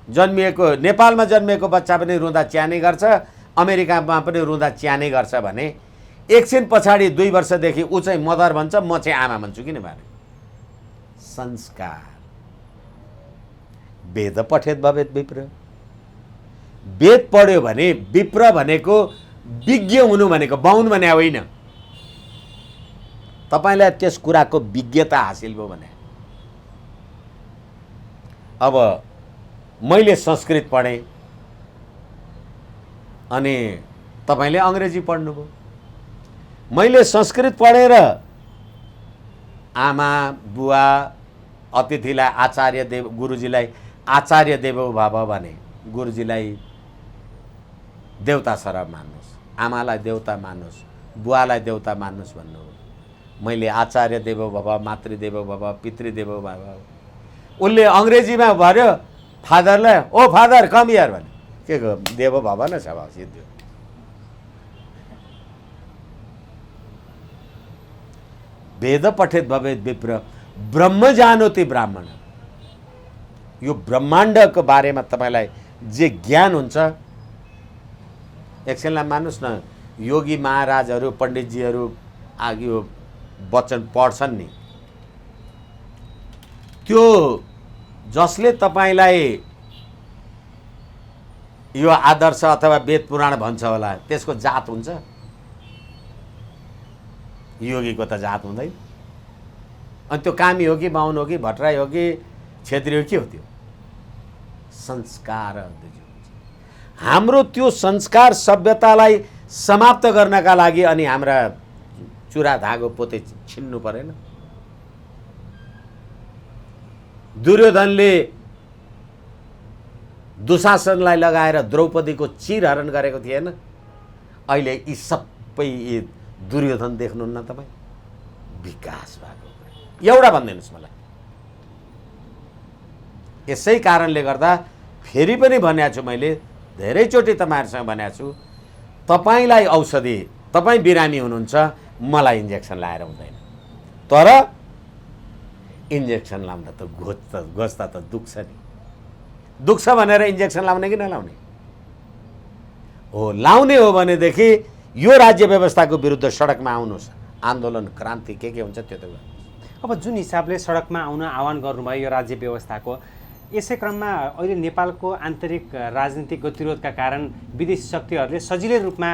जन्मिएको नेपालमा जन्मिएको बच्चा पनि रुँदा च्यानै गर्छ, अमेरिकामा पनि रुँदा च्यानै गर्छ भने एकछिन पछाडि 2 वर्षदेखि ऊ चाहिँ मदर भन्छ, म चाहिँ आमा भन्छु। किन भने संस्कार। वेद पठेत भवेत विप्र। वेद पढ्यो भने विप्र भनेको विज्ञ हुनु भनेको बाहुन भने होइन। तपाईलाई त्यस कुराको विज्ञता हासिल भयो भने। अब मैले संस्कृत पढेँ अनि तपाईले अंग्रेजी पढ्नुभयो। मैले संस्कृत पढेर आमा बुवा अतिथिलाई आचार्य देव, गुरुजीलाई आचार्य देवो भव भने गुरुजीलाई देवता सरह मान्नुहोस्, आमालाई देवता मान्नुहोस्, बुवालाई देवता मान्नुहोस् भन्नु। मैले आचार्य देवो भव, मातृदेवो भव, पितृदेवो भव। उसले अंग्रेजीमा भर्यो फादरलाई, ओ फादर कम हियर भने के देवो भव न छ सिद्धि। वेद पठेत भवेत विप्र ब्रह्म जानोति ब्राह्मण। यो ब्रह्माण्डको बारेमा तपाईलाई जे ज्ञान हुन्छ, एकछिनलाई मान्नुहोस् न, योगी महाराजहरू पण्डितजीहरू यो वचन पढ्छन् नि, त्यो जसले तपाईलाई यो आदर्श अथवा वेद पुराण भन्छ होला, त्यसको जात हुन्छ? योगीको त जात हुँदैन। अनि त्यो कामी हो कि बाहुन हो कि भट्टराई हो कि छेत्री हो, के हो? त्यो संस्कार। हाम्रो त्यो संस्कार सभ्यतालाई समाप्त गर्नका लागि अनि हाम्रा चुरा धागो पोते छिन्नु परेन? दुर्योधनले दुशासनलाई लगाएर द्रौपदीको चिरहरण गरेको थिएन? अहिले यी सब सबै यी दुर्योधन देख्नुहुन्न तपाईँ? विकास भएको एउटा भनिदिनुहोस् मलाई। यसै कारणले गर्दा फेरि पनि भनेको छु, मैले धेरैचोटि तपाईँहरूसँग भनेको छु, तपाईँलाई औषधि, तपाईँ बिरामी हुनुहुन्छ, मलाई इन्जेक्सन लाएर हुँदैन। तर इन्जेक्सन लाउँदा त गोज्दा त दुख्छ नि। दुख्छ भनेर इन्जेक्सन लाउने कि नलाउने हो? लाउने हो भनेदेखि यो राज्य व्यवस्थाको विरुद्ध सडकमा आउनुहोस्, आन्दोलन क्रान्ति के हुन्छ त्यो त गर्नुहोस्। अब जुन हिसाबले सडकमा आउन आह्वान गर्नुभयो यो राज्य व्यवस्थाको, यसै क्रममा अहिले नेपालको आन्तरिक राजनीतिक गतिरोधका कारण विदेशी शक्तिहरूले सजिलै रूपमा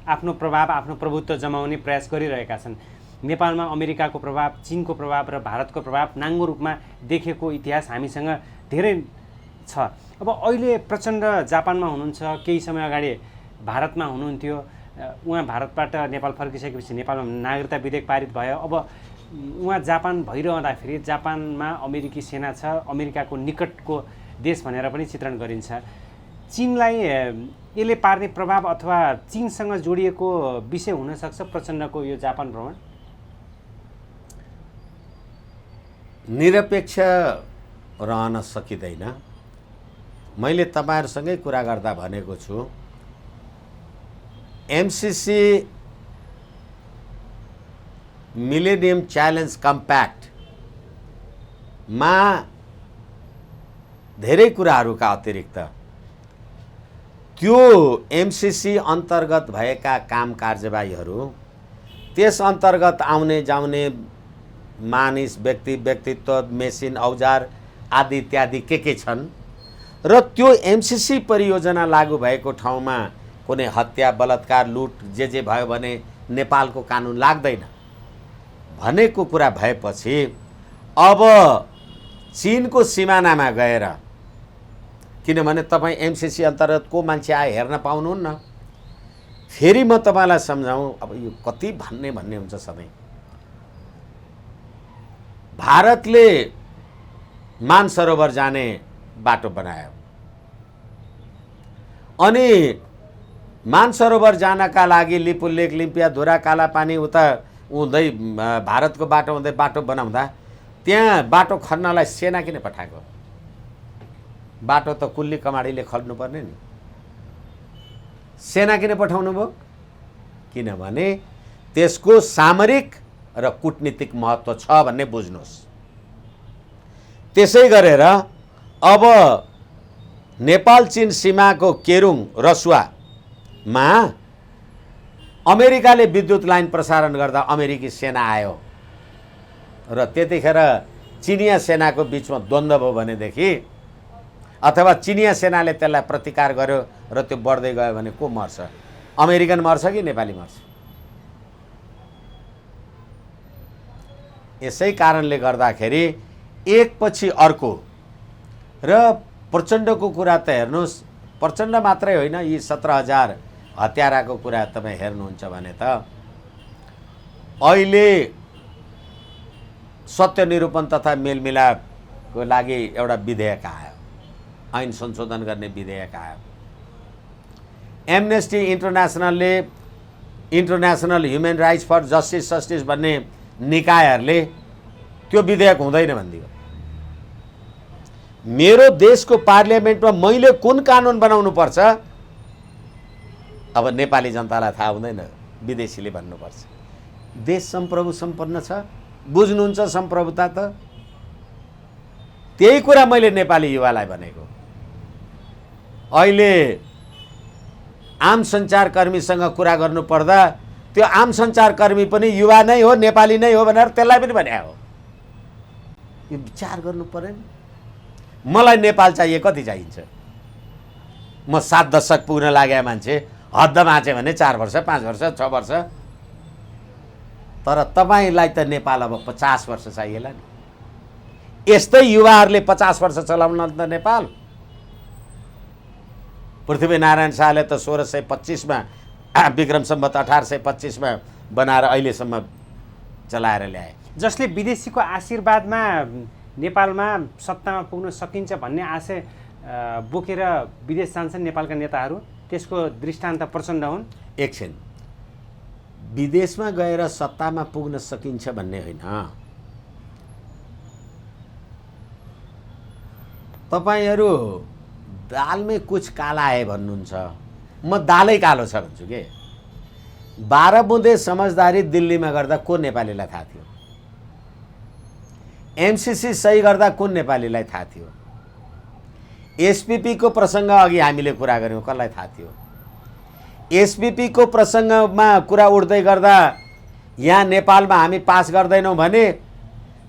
आफ्नो प्रभाव, आफ्नो प्रभुत्व जमाउने प्रयास गरिरहेका छन्। नेपालमा अमेरिकाको प्रभाव, चीनको प्रभाव र भारतको प्रभाव नाङ्गो रूपमा देखेको इतिहास हामीसँग धेरै छ। अब अहिले प्रचण्ड जापानमा हुनुहुन्छ, केही समय अगाडि भारतमा हुनुहुन्थ्यो। उहाँ भारतबाट नेपाल फर्किसकेपछि नेपालमा नागरिकता विधेयक पारित भयो। अब उहाँ जापान भइरहँदाखेरि जापानमा अमेरिकी सेना छ, अमेरिकाको निकटको देश भनेर पनि चित्रण गरिन्छ। चीनलाई यसले पार्ने प्रभाव अथवा चीनसँग जोडिएको विषय हुनसक्छ प्रचण्डको यो जापान भ्रमण? निरपेक्ष रहन सकिँदैन। मैले तपाईँहरूसँगै कुरा गर्दा भनेको छु, एमसिसी मिलेनियम च्यालेन्ज कम्प्याक्टमा धेरै कुराहरूका अतिरिक्त त्यो एमसिसी अन्तर्गत भएका काम कारबाहीहरू, त्यस अन्तर्गत आउने जाउने मानिस, व्यक्तित्व, मेसिन, औजार आदि इत्यादि के छन् र त्यो एमसिसी परियोजना लागू भएको ठाउँमा कुनै हत्या, बलात्कार, लुट जे भयो भने नेपालको कानुन लाग्दैन भनेको कुरा भएपछि अब चीनको सिमानामा गएर, किनभने तपाईँ एमसिसी अन्तर्गत को मान्छे आए हेर्न पाउनुहुन्न। फेरि म तपाईँलाई सम्झाउँ, अब यो कति भन्ने हुन्छ सधैँ। भारतले मानसरोवर जाने बाटो बनायो अनि मानसरोवर जानका लागि लिपुलेक, लिम्पिया, धुरा, कालापानी उता हुँदै भारतको बाटो हुँदै बाटो बनाउँदा त्यहाँ बाटो खन्नलाई सेना किन पठाएको? बाटो त कुल्ली कमाडीले खन्नुपर्ने नि, सेना किन पठाउनु भयो? किनभने त्यसको सामरिक र कूटनीतिक महत्त्व छ भन्ने बुझ्नुहोस्। त्यसै गरेर अब नेपाल चीन सीमाको केरुङ, रसुवामा अमेरिकाले विद्युत लाइन प्रसारण गर्दा अमेरिकी सेना आयो र त्यतिखेर चिनिया सेनाको बिचमा द्वन्द्व भयो भनेदेखि, अथवा चिनिया सेनाले त्यसलाई प्रतिकार गर्यो र त्यो बढ्दै गयो भने को मर्छ? अमेरिकन मर्छ कि नेपाली मर्छ? यसै कारणले गर्दाखेरि एकपछि अर्को र प्रचण्डको कुरा त हेर्नुहोस्, प्रचण्ड मात्रै होइन, यी 17,000 हत्याराको कुरा तपाईँ हेर्नुहुन्छ भने त अहिले सत्य निरूपण तथा मेलमिलापको लागि एउटा विधेयक आयो, ऐन संशोधन गर्ने विधेयक आयो। एमनेस्टी इन्टरनेसनलले, International Human Rights for Justice भन्ने निकायहरूले त्यो विधेयक हुँदैन भनिदियो। मेरो देशको पार्लियामेन्टमा मैले कुन कानुन बनाउनु पर्छ अब नेपाली जनतालाई थाहा हुँदैन, विदेशीले भन्नुपर्छ। देश सम्प्रभु सम्पन्न छ, बुझ्नुहुन्छ सम्प्रभुता त? त्यही कुरा मैले नेपाली युवालाई भनेको। अहिले आम सञ्चारकर्मीसँग कुरा गर्नु पर्दा त्यो आम सञ्चारकर्मी पनि युवा नै हो, नेपाली नै हो भनेर त्यसलाई पनि भने हो। यो विचार गर्नु पर्यो नि। मलाई नेपाल चाहिए, कति चाहिन्छ? म 7 दशक पुग्न लागेको मान्छे, हद्द बाँचे भने 4 वर्ष, 5 वर्ष, 6 वर्ष। तर तपाईँलाई त नेपाल अब 50 वर्ष चाहिएला नि। यस्तै युवाहरूले 50 वर्ष चलाउन त नेपाल। पृथ्वीनारायण शाहले त 1625 विक्रम सम्वत 1825 बनाएर अहिलेसम्म चलाएर ल्याए। जसले विदेशीको आशीर्वादमा नेपालमा सत्तामा पुग्न सकिन्छ भन्ने आशय बोकेर विदेश जान्छन् नेपालका नेताहरू, त्यसको दृष्टान्त प्रचण्ड हुन्। एकछिन, विदेशमा गएर सत्तामा पुग्न सकिन्छ भन्ने होइन। तपाईहरू दालमै कुछ काला है भन्नुहुन्छ, म दालै कालो छ भन्छु के। 12 बुँदे समझदारी दिल्लीमा गर्दा को नेपालीलाई थाहा थियो? एमसीसी सही गर्दा कुन नेपालीलाई थाहा थियो? एसपीपी को प्रसङ्ग अघि हामीले कुरा गर्यौँ, कसलाई थाहा थियो? एसपीपी को प्रसङ्गमा कुरा उठ्दै गर्दा यहाँ नेपालमा हामी पास गर्दैनौँ भने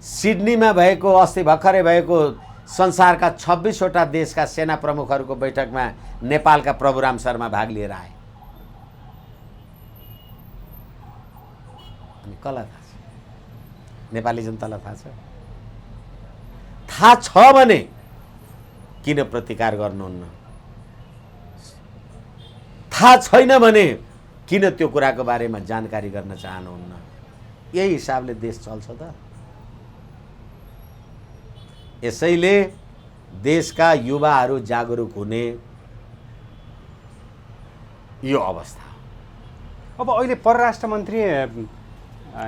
सिडनीमा भएको अस्ति भर्खरै भएको संसारका 26 वटा देशका सेना प्रमुखहरूको बैठकमा नेपालका प्रभुराम शर्मा भाग लिएर आए। अनि कसलाई थाहा छ? नेपाली जनतालाई थाहा छ? थाहा छ भने किन प्रतिकार गर्नुहुन्न? थाहा छैन भने किन त्यो कुराको बारेमा जानकारी गर्न चाहनुहुन्न? यही हिसाबले देश चल्छ त। यसैले देशका युवाहरू जागरुक हुने यो अवस्था। अब अहिले परराष्ट्र मन्त्री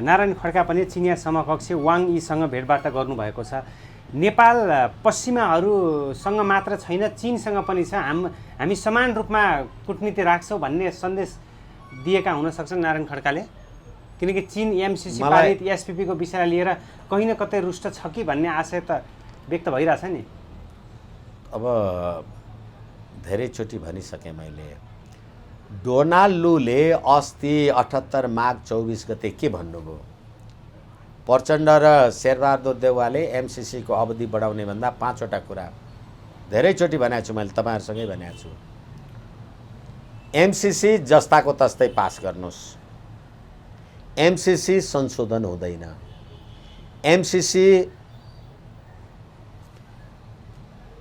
नारायण खड्का पनि चिनिया समकक्षी वाङ यीसँग भेटवार्ता गर्नुभएको छ। नेपाल पश्चिमाहरूसँग मात्र छैन, चीनसँग पनि छ। हामी समान रूपमा कूटनीति राख्छौँ भन्ने सन्देश दिएका हुन सक्छन् नारायण खड्काले, किनकि चीन एमसीसी पारित एसपीपी को विषयलाई लिएर कहीँ न कतै रुष्ट छ कि भन्ने आशय त व्यक्त भइरहेछ नि। अब धेरैचोटि भनिसकेँ मैले, डोनाल्ड लूले अस्ति 78 माघ 24 गते के भन्नुभयो? प्रचण्ड र शेरबहादुर देउवाले एमसीसी को अवधि बढाउने भन्दा 5 वटा कुरा धेरैचोटि भनेको छु मैले, तपाईँहरूसँगै भनेको छु। एमसीसी जस्ताको तस्तै पास गर्नुहोस्, एमसीसी संशोधन हुँदैन, एमसीसी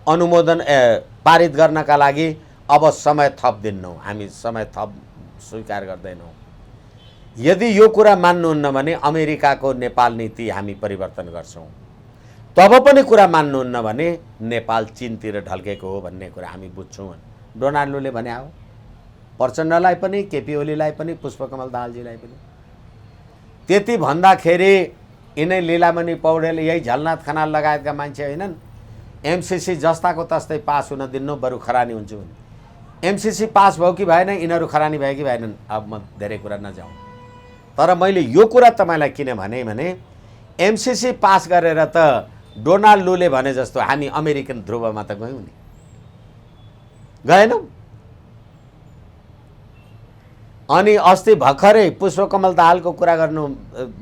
अनुमोदन पारित गर्नका लागि अब समय थप दिन्नौँ, हामी समय थप स्वीकार गर्दैनौँ। यदि यो कुरा मान्नुहुन्न भने अमेरिकाको नेपाल नीति हामी परिवर्तन गर्छौँ। तब पनि कुरा मान्नुहुन्न भने नेपाल चीनतिर ढल्केको हो भन्ने कुरा हामी बुझ्छौँ। डोनाल्ड लूले भने हो, प्रचण्डलाई पनि, केपी ओलीलाई पनि, पुष्पकमल दाहालजीलाई पनि। त्यति भन्दाखेरि यिनै लीलामणि पौडेल, यही झलनाथ खनाल लगायतका मान्छे होइनन् एमसीसी जस्ताको तस्तै पास हुन दिनु, बरु खरानी हुन्छु भने। एमसीसी पास भयो कि भएन, यिनीहरू खरानी भयो कि भएनन्, अब म धेरै कुरा नजाउँ। तर मैले यो कुरा तपाईँलाई किन भने एमसीसी पास गरेर त डोनाल्ड लूले भने जस्तो हामी अमेरिकन ध्रुवमा त गयौँ नि, गएनौँ। अनि अस्ति भर्खरै पुष्पकमल दाहालको कुरा गर्नु,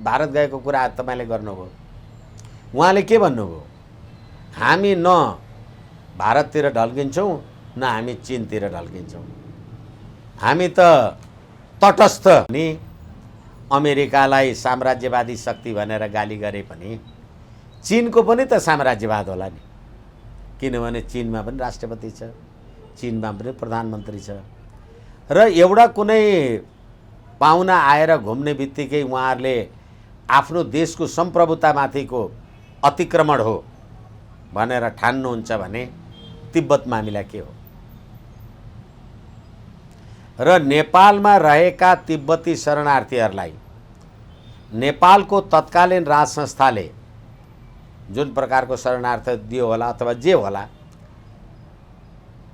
भारत गएको कुरा तपाईँले गर्नुभयो। उहाँले के भन्नुभयो? हामी न भारततिर ढल्किन्छौँ न हामी चीनतिर ढल्किन्छौँ, हामी त तटस्थ नि। अमेरिकालाई साम्राज्यवादी शक्ति भनेर गाली गरे पनि चीनको पनि त साम्राज्यवाद होला नि, किनभने चीनमा पनि राष्ट्रपति छ, चीनमा पनि प्रधानमन्त्री छ। र एउटा कुनै पाहुना आएर घुम्ने बित्तिकै उहाँहरूले आफ्नो देशको सम्प्रभुतामाथिको अतिक्रमण हो भनेर ठान्नुहुन्छ भने तिब्बत मामिला के हो? र नेपालमा रहेका तिब्बती शरणार्थीहरूलाई नेपालको तत्कालीन राज संस्थाले जुन प्रकारको शरणार्थ दियो होला अथवा जे होला,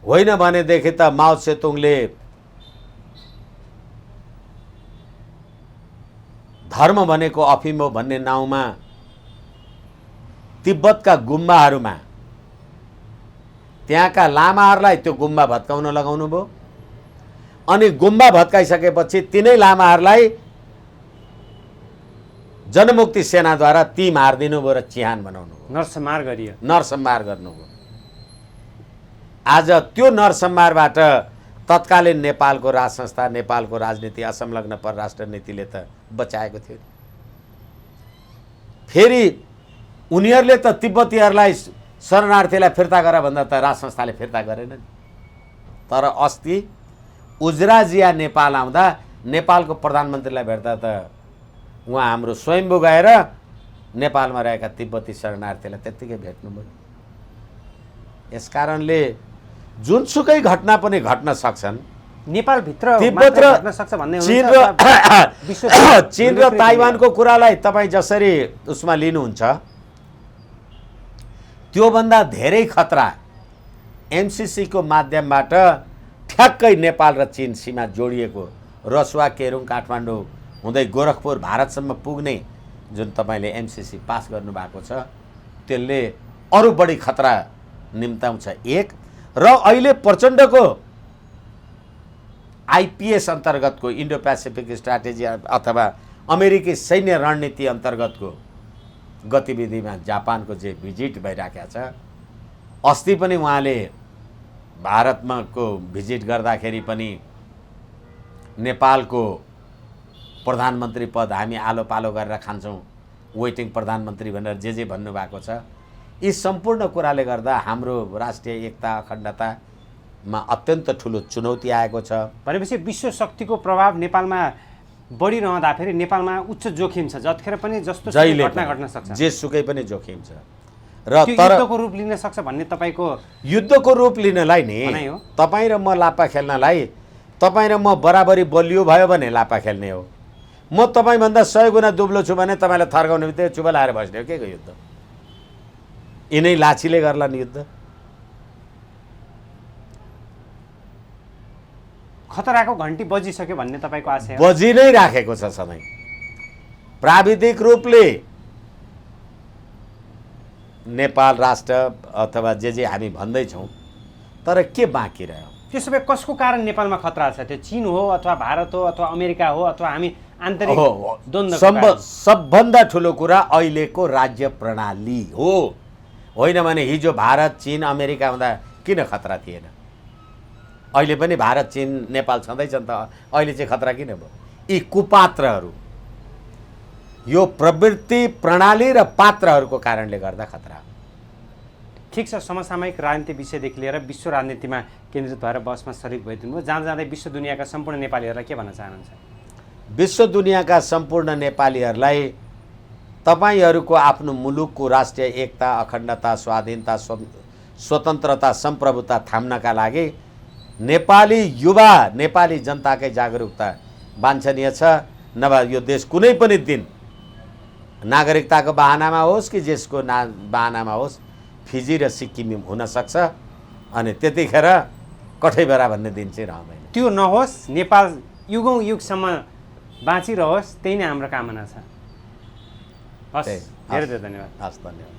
होइन भनेदेखि त माओ सेतुङले धर्म भनेको अफिम हो भन्ने नाउँमा तिब्बतका गुम्बाहरूमा त्यहाँका लामाहरूलाई त्यो गुम्बा भत्काउन लगाउनु भयो। अनि गुम्बा भत्काइसकेपछि तिनै लामाहरूलाई जनमुक्ति सेनाद्वारा ती मारिदिनु भयो र चिहान बनाउनु भयो, नरसंहार गरियो, नरसंहार गर्नुभयो। आज त्यो नरसंहारबाट तत्कालीन नेपालको राज संस्था, नेपालको राजनीति, असंलग्न परराष्ट्र नीतिले त बचाएको थियो। फेरि उनीहरूले त तिब्बतीहरूलाई शरणार्थीलाई फिर्ता गर भन्दा त राज संस्थाले फिर्ता गरेन। तर अस्ति उजराजिया नेपाल आउँदा नेपालको प्रधानमन्त्रीलाई भेट्दा त उहाँ हाम्रो स्वयम्भू गएर नेपालमा रहेका तिब्बती शरणार्थीलाई त्यत्तिकै भेट्नुभयो। यसकारणले जुनसुकै घटना पनि घट्न सक्छन्, नेपालभित्र तिब्बत मात्रै र घट्न सक्छ भन्ने चीन हुनुहुन्छ अथवा विश्व चीन र ताइवानको कुरालाई तपाईँ जसरी उसमा लिनुहुन्छ त्योभन्दा धेरै खतरा एमसिसीको माध्यमबाट ठ्याक्कै नेपाल र चीन सीमा जोडिएको रसुवा केरुङ काठमाडौँ हुँदै गोरखपुर भारतसम्म पुग्ने जुन तपाईँले एमसिसी पास गर्नुभएको छ त्यसले अरू बढी खतरा निम्ताउँछ एक। र अहिले प्रचण्डको आइपिएस अन्तर्गतको इन्डो पेसिफिक स्ट्राटेजी अथवा अमेरिकी सैन्य रणनीति अन्तर्गतको गतिविधिमा जापानको जे भिजिट भइराखेको छ, अस्ति पनि उहाँले भारतमा को भिजिट गर्दाखेरि पनि नेपालको प्रधानमन्त्री पद हामी आलो पालो गरेर खान्छौँ, वेटिङ प्रधानमन्त्री भनेर जे भन्नुभएको छ, यी सम्पूर्ण कुराले गर्दा हाम्रो राष्ट्रिय एकता अखण्डतामा अत्यन्त ठुलो चुनौती आएको छ। भनेपछि विश्व शक्तिको प्रभाव नेपालमा बढिरहँदाखेरि नेपालमा उच्च जोखिम छ, जतिखेर पनि जस्तो घटना घट्न सक्छ, जेसुकै पनि जोखिम छ। र तर युद्धको रूप लिन सक्छ भन्ने तपाईँको युद्धको रूप लिनलाई नि तपाईँ र म लापा खेल्नलाई तपाईँ र म बराबरी बलियो भयो भने लापा खेल्ने हो। म तपाईँभन्दा 100 गुणा दुब्लो छु भने तपाईँलाई थर्काउने बित्तिकै चुप लाएर बस्ने हो। के युद्ध? यिनै लाछीले गर्ला नि युद्ध। खतराको घन्टी बजिसक्यो भन्ने तपाईँको आशय? बजि नै राखेको छ सधैँ। प्राविधिक रूपले नेपाल राष्ट्र अथवा जे हामी भन्दैछौँ, तर के बाँकी रह्यो? त्यसो भए कसको कारण नेपालमा खतरा छ? त्यो चीन हो अथवा भारत हो अथवा अमेरिका हो अथवा हामी आन्तरिक द्वन्द्व? सबभन्दा ठुलो कुरा अहिलेको राज्य प्रणाली हो। होइन भने हिजो भारत चीन अमेरिका हुँदा किन खतरा थिएन? अहिले पनि भारत चीन नेपाल छँदैछन् त, अहिले चाहिँ खतरा किन भयो? यी कुपात्रहरू, यो प्रवृत्ति प्रणाली र पात्रहरूको कारणले गर्दा खतरा। ठिक छ, समसामयिक राजनीति विषयदेखि लिएर विश्व राजनीतिमा केन्द्रित भएर बसमा सरिक भइदिनु भयो। जाँदै विश्व दुनियाँका सम्पूर्ण नेपालीहरूलाई के भन्न चाहनुहुन्छ? विश्व दुनियाँका सम्पूर्ण नेपालीहरूलाई तपाईँहरूको आफ्नो मुलुकको राष्ट्रिय एकता अखण्डता स्वाधीनता स्वतन्त्रता सम्प्रभुता थाम्नका लागि नेपाली युवा नेपाली जनताकै जागरुकता वाञ्छनीय छ। नभए यो देश कुनै पनि दिन नागरिकताको बहानामा होस् कि जेसको बहानामा होस् फिजी र सिक्किम हुन सक्छ, अनि त्यतिखेर कठैबरा भन्ने दिन चाहिँ रहँदैन। त्यो नहोस्, नेपाल युगौँ युगसम्म बाँचिरहोस्, त्यही नै हाम्रो कामना छ। हस्, धेरै धेरै धन्यवाद। हस्, धन्यवाद।